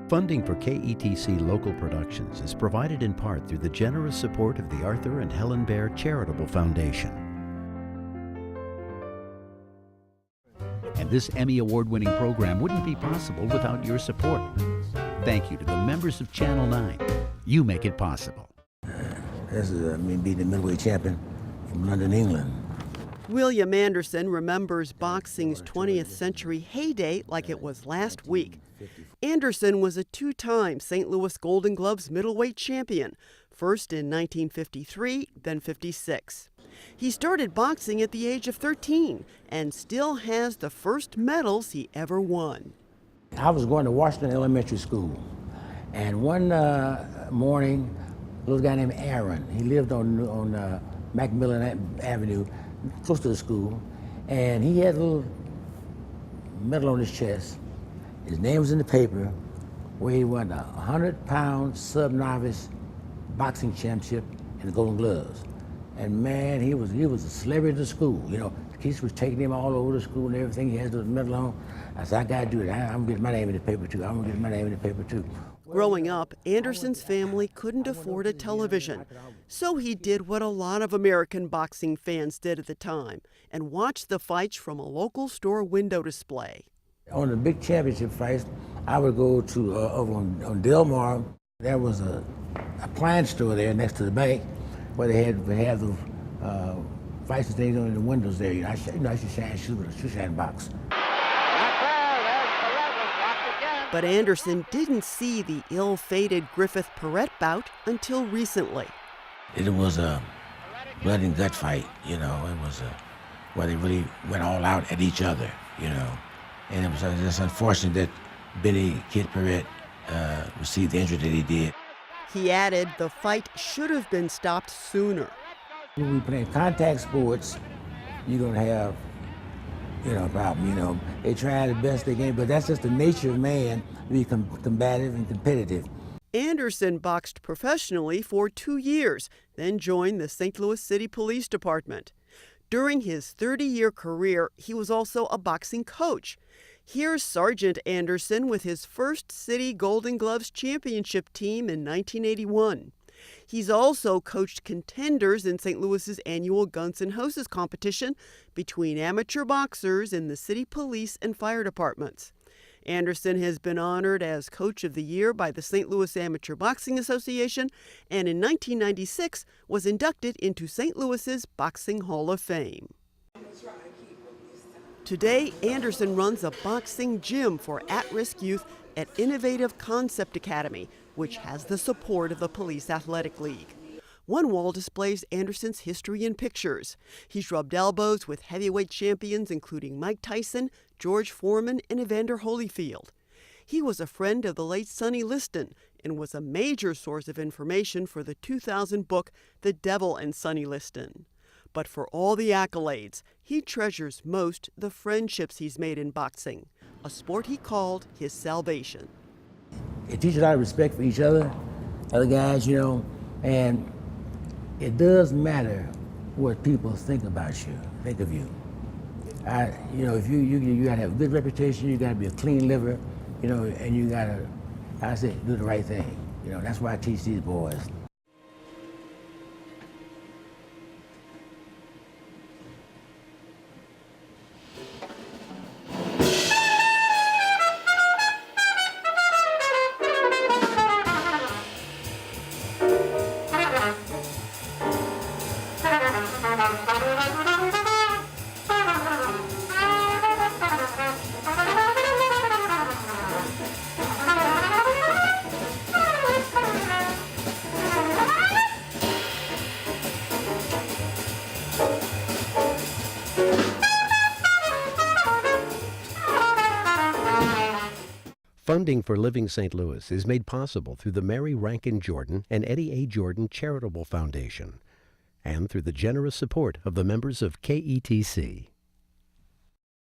Funding for KETC local productions is provided in part through the generous support of the Arthur and Helen Baer Charitable Foundation. And this Emmy Award-winning program wouldn't be possible without your support. Thank you to the members of Channel 9. You make it possible. This is me being the middleweight champion from London, England. William Anderson remembers boxing's 20th century heyday like it was last week. Anderson was a two-time St. Louis Golden Gloves middleweight champion, first in 1953, then 56. He started boxing at the age of 13 and still has the first medals he ever won. I was going to Washington Elementary School, and one morning, a little guy named Aaron, he lived on Macmillan Avenue, close to the school, and he had a little medal on his chest. His name was in the paper, where he won a 100-pound sub-novice boxing championship in the Golden Gloves. And man, he was a celebrity of the school. You know, the kids was taking him all over the school and everything. He had the medal on. I said, I gotta do it. I'm gonna get my name in the paper too. I'm gonna get my name in the paper too. Growing up, Anderson's family couldn't afford a television, so he did what a lot of American boxing fans did at the time and watched the fights from a local store window display. On the big championship fights, I would go to over on Delmar. There was a appliance store there next to the bank where they had those fights and things on the windows there. I used to shine shoes with a shoe shine box. But Anderson didn't see the ill-fated Griffith-Perrette bout until recently. It was a blood and gut fight, you know. It was where they really went all out at each other, you know. And it was just unfortunate that Benny Kid Perrette received the injury that he did. He added the fight should have been stopped sooner. When we play contact sports, you're going to have, a problem, They try the best they can, but that's just the nature of man, to be combative and competitive. Anderson boxed professionally for 2 years, then joined the St. Louis City Police Department. During his 30-year career, he was also a boxing coach. Here's Sergeant Anderson with his first City Golden Gloves championship team in 1981. He's also coached contenders in St. Louis's annual Guns N' Hoses competition between amateur boxers in the city police and fire departments. Anderson has been honored as Coach of the Year by the St. Louis Amateur Boxing Association and in 1996 was inducted into St. Louis's Boxing Hall of Fame. Today, Anderson runs a boxing gym for at-risk youth at Innovative Concept Academy, which has the support of the Police Athletic League. One wall displays Anderson's history in pictures. He's rubbed elbows with heavyweight champions including Mike Tyson, George Foreman, and Evander Holyfield. He was a friend of the late Sonny Liston and was a major source of information for the 2000 book The Devil and Sonny Liston. But for all the accolades, he treasures most the friendships he's made in boxing, a sport he called his salvation. It teaches a lot of respect for each other guys, and it does matter what people think about you, think of you. If you gotta have a good reputation, you gotta be a clean liver, and you gotta, do the right thing. That's why I teach these boys. Funding for Living St. Louis is made possible through the Mary Ranken Jordan and Ettie A. Jordan Charitable Foundation and through the generous support of the members of KETC.